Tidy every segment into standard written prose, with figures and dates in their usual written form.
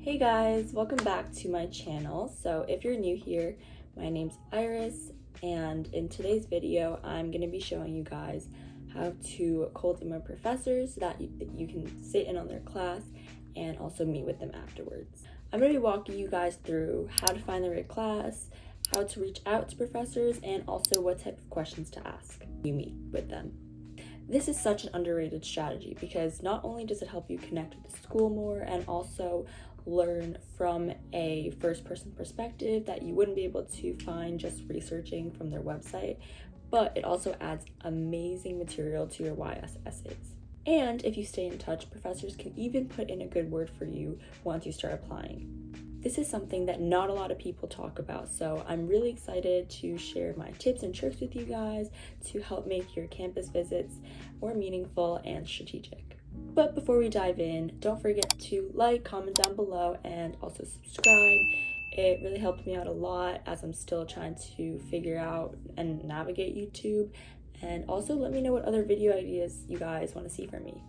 Hey guys, welcome back to my channel. So if you're new here, my name's Iris, and in today's video I'm going to be showing you guys how to cold email professors so that you can sit in on their class and also meet with them afterwards. I'm going to be walking you guys through how to find the right class, how to reach out to professors, and also what type of questions to ask when you meet with them. This is such an underrated strategy because not only does it help you connect with the school more and also learn from a first-person perspective that you wouldn't be able to find just researching from their website, but it also adds amazing material to your YS essays. And if you stay in touch, professors can even put in a good word for you once you start applying. This is something that not a lot of people talk about, so I'm really excited to share my tips and tricks with you guys to help make your campus visits more meaningful and strategic. But before we dive in, don't forget to like, comment down below, and also subscribe. It really helped me out a lot as I'm still trying to figure out and navigate YouTube. And also let me know what other video ideas you guys want to see from me.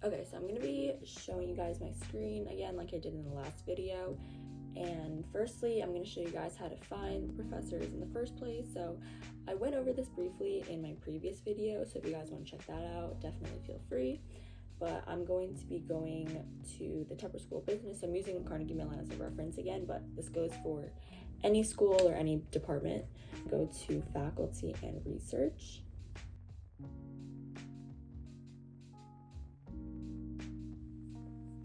Okay, so I'm going to be showing you guys my screen again like I did in the last video. And firstly, I'm going to show you guys how to find professors in the first place. So I went over this briefly in my previous video, so if you guys want to check that out, definitely feel free. But I'm going to be going to the Tupper School of Business. I'm using Carnegie Mellon as a reference again, but this goes for any school or any department. Go to Faculty and Research.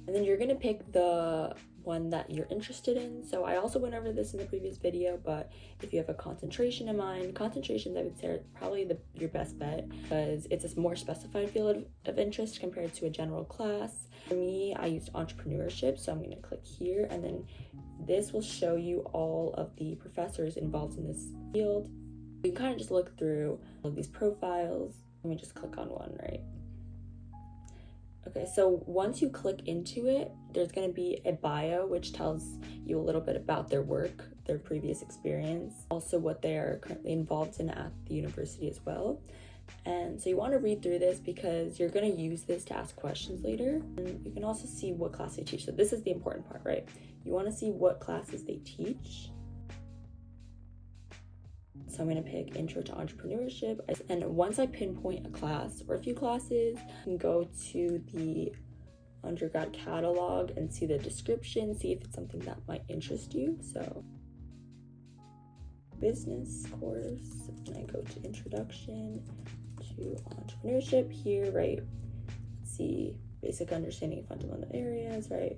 And then you're going to pick the one that you're interested in. So I also went over this in the previous video, but if you have a concentration in mind, concentrations I would say are probably your best bet because it's a more specified field of interest compared to a general class. For me, I used entrepreneurship, so I'm going to click here, and then this will show you all of the professors involved in this field. You can kind of just look through all of these profiles. Let me just click on one, right? Okay, so once you click into it, there's going to be a bio which tells you a little bit about their work, their previous experience, also what they are currently involved in at the university as well. And so you want to read through this because you're going to use this to ask questions later. And you can also see what class they teach. So this is the important part, right? You want to see what classes they teach. So I'm going to pick Intro to Entrepreneurship. And once I pinpoint a class or a few classes, I can go to the undergrad catalog and see the description, see if it's something that might interest you. So business course, and I go to Introduction to Entrepreneurship here, right? Let's see, basic understanding of fundamental areas, right?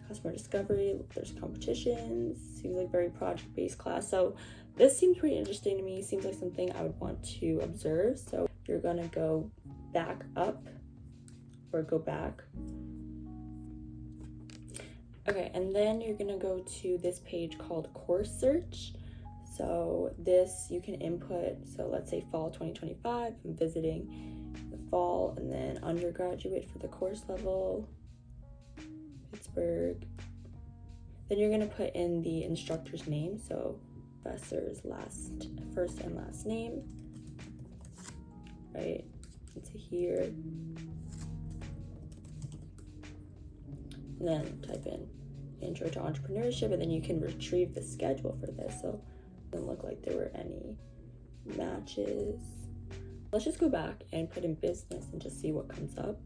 Customer discovery, there's competitions, seems like very project-based class. So this seems pretty interesting to me, seems like something I would want to observe. So you're gonna go back up or go back. Okay, and then you're gonna go to this page called Course Search. So this you can input, so let's say fall 2025, I'm visiting the fall, and then undergraduate for the course level, Pittsburgh. Then you're going to put in the instructor's name, so professor's first and last name, right, into here. And then type in Intro to Entrepreneurship, and then you can retrieve the schedule for this. So it doesn't look like there were any matches. Let's just go back and put in business and just see what comes up.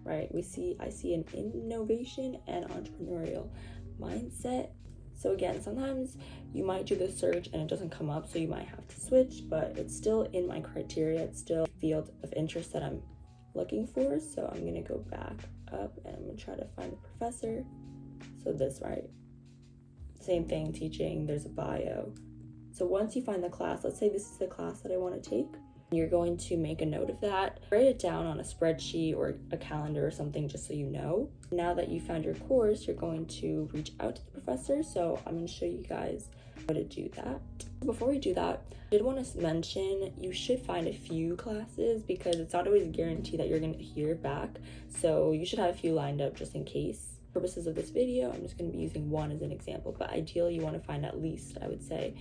Right, I see an innovation and entrepreneurial mindset. So again, sometimes you might do the search and it doesn't come up, so you might have to switch, but it's still in my criteria. It's still a field of interest that I'm looking for. So I'm gonna go back up and I'm gonna try to find the professor. So this, right? Same thing, teaching, there's a bio. So once you find the class, let's say this is the class that I want to take. You're going to make a note of that, write it down on a spreadsheet or a calendar or something just so you know. Now that you found your course, you're going to reach out to the professor. So I'm going to show you guys how to do that. Before we do that, I did want to mention you should find a few classes because it's not always a guarantee that you're going to hear back. So you should have a few lined up just in case. For purposes of this video, I'm just going to be using one as an example, but ideally you want to find at least, I would say,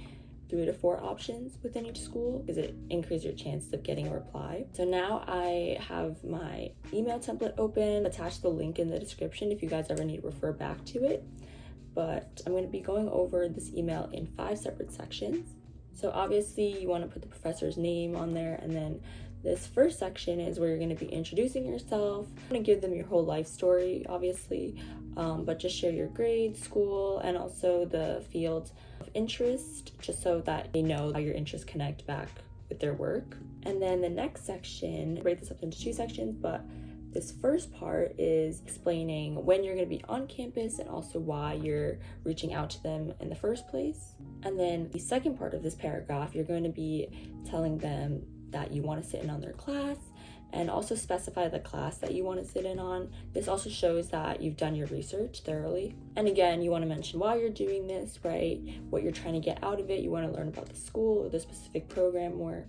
3 to 4 options within each school because it increases your chances of getting a reply. So now I have my email template open, attach the link in the description if you guys ever need to refer back to it. But I'm going to be going over this email in 5 separate sections. So obviously you want to put the professor's name on there, and then this first section is where you're going to be introducing yourself. I'm going to give them your whole life story, obviously, but just share your grades, school, and also the field of interest, just so that they know how your interests connect back with their work. And then the next section, break this up into 2 sections, but this first part is explaining when you're going to be on campus and also why you're reaching out to them in the first place. And then the second part of this paragraph, you're going to be telling them that you want to sit in on their class and also specify the class that you want to sit in on. This also shows that you've done your research thoroughly. And again, you want to mention why you're doing this, right? What you're trying to get out of it. You want to learn about the school or the specific program more.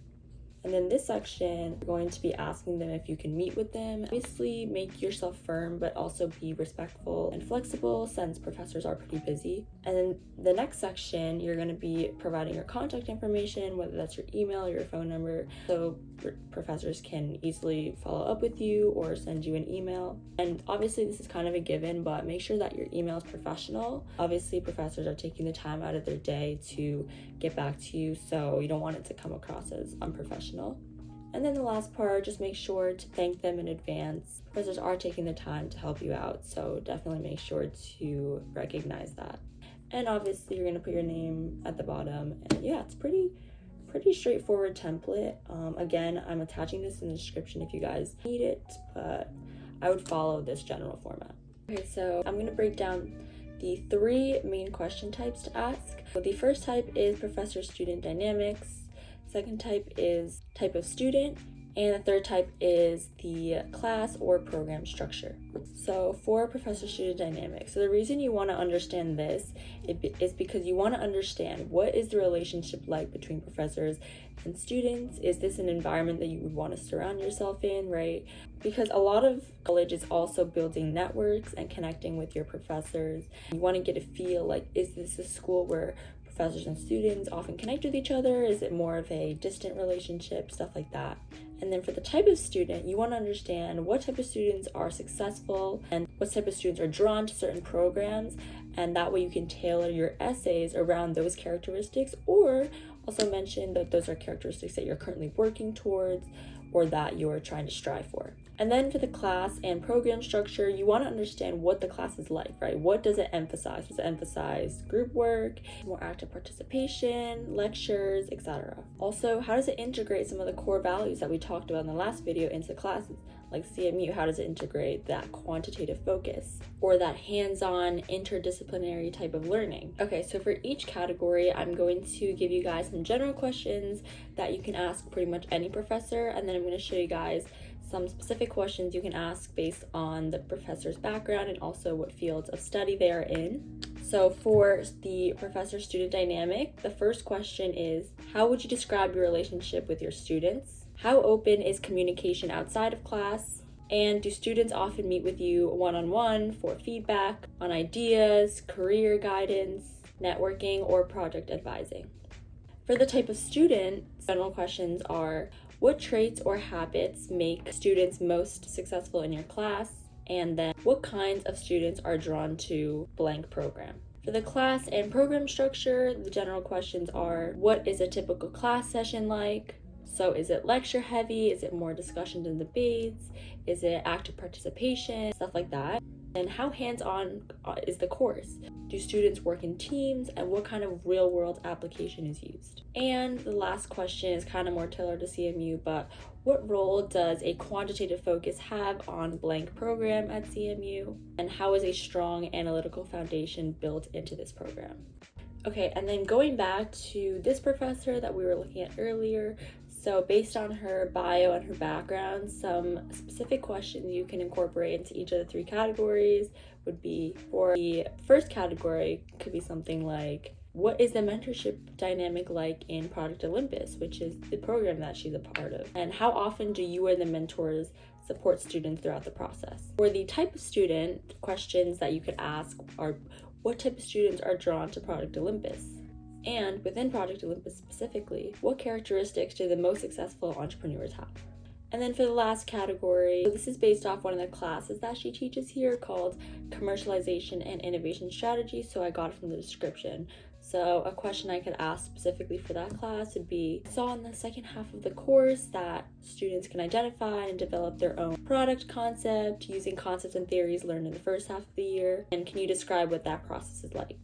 And then this section, you're going to be asking them if you can meet with them. Obviously, make yourself firm, but also be respectful and flexible since professors are pretty busy. And then the next section, you're going to be providing your contact information, whether that's your email or your phone number, so professors can easily follow up with you or send you an email. And obviously, this is kind of a given, but make sure that your email is professional. Obviously, professors are taking the time out of their day to get back to you, so you don't want it to come across as unprofessional. And then the last part, just make sure to thank them in advance. Professors are taking the time to help you out, so definitely make sure to recognize that. And obviously, you're going to put your name at the bottom. And yeah, it's pretty straightforward template. Again, I'm attaching this in the description if you guys need it, but I would follow this general format. Okay, so I'm going to break down the 3 main question types to ask. So the first type is professor-student dynamics. Second type is type of student, and the third type is the class or program structure. So for professor-student dynamics, so the reason you want to understand this is because you want to understand what is the relationship like between professors and students. Is this an environment that you would want to surround yourself in, right? Because a lot of college is also building networks and connecting with your professors. You want to get a feel like, is this a school where professors and students often connect with each other? Is it more of a distant relationship? Stuff like that. And then for the type of student, you want to understand what type of students are successful and what type of students are drawn to certain programs, and that way you can tailor your essays around those characteristics, or also mention that those are characteristics that you're currently working towards or that you're trying to strive for. And then for the class and program structure, you want to understand what the class is like, right? What does it emphasize? Does it emphasize group work, more active participation, lectures, etc.? Also, how does it integrate some of the core values that we talked about in the last video into classes? Like CMU, how does it integrate that quantitative focus or that hands-on interdisciplinary type of learning? Okay, so for each category, I'm going to give you guys some general questions that you can ask pretty much any professor, and then I'm going to show you guys some specific questions you can ask based on the professor's background and also what fields of study they are in. So for the professor-student dynamic, the first question is, how would you describe your relationship with your students? How open is communication outside of class? And do students often meet with you one-on-one for feedback on ideas, career guidance, networking, or project advising? For the type of student, general questions are, what traits or habits make students most successful in your class? And then what kinds of students are drawn to blank program? For the class and program structure, the general questions are, what is a typical class session like? So is it lecture heavy? Is it more discussions and debates? Is it active participation? Stuff like that. And how hands-on is the course? Do students work in teams, and what kind of real-world application is used? And the last question is kind of more tailored to CMU, but what role does a quantitative focus have on blank program at CMU? And how is a strong analytical foundation built into this program? Okay, and then going back to this professor that we were looking at earlier, so based on her bio and her background, some specific questions you can incorporate into each of the 3 categories would be, for the first category, could be something like, what is the mentorship dynamic like in Project Olympus, which is the program that she's a part of? And how often do you or the mentors support students throughout the process? For the type of student, questions that you could ask are, what type of students are drawn to Project Olympus? And within Project Olympus specifically, what characteristics do the most successful entrepreneurs have? And then for the last category, so this is based off one of the classes that she teaches here called Commercialization and Innovation Strategy, so I got it from the description. So a question I could ask specifically for that class would be, saw in the second half of the course that students can identify and develop their own product concept using concepts and theories learned in the first half of the year, and can you describe what that process is like?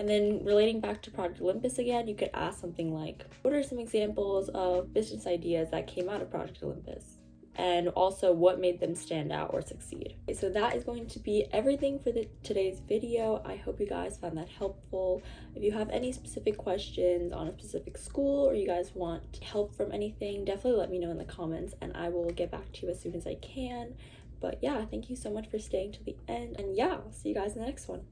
And then relating back to Project Olympus again, you could ask something like, what are some examples of business ideas that came out of Project Olympus? And also what made them stand out or succeed. Okay, so that is going to be everything for today's video. I hope you guys found that helpful. If you have any specific questions on a specific school or you guys want help from anything, definitely let me know in the comments and I will get back to you as soon as I can. But yeah, thank you so much for staying to the end, and yeah, I'll see you guys in the next one.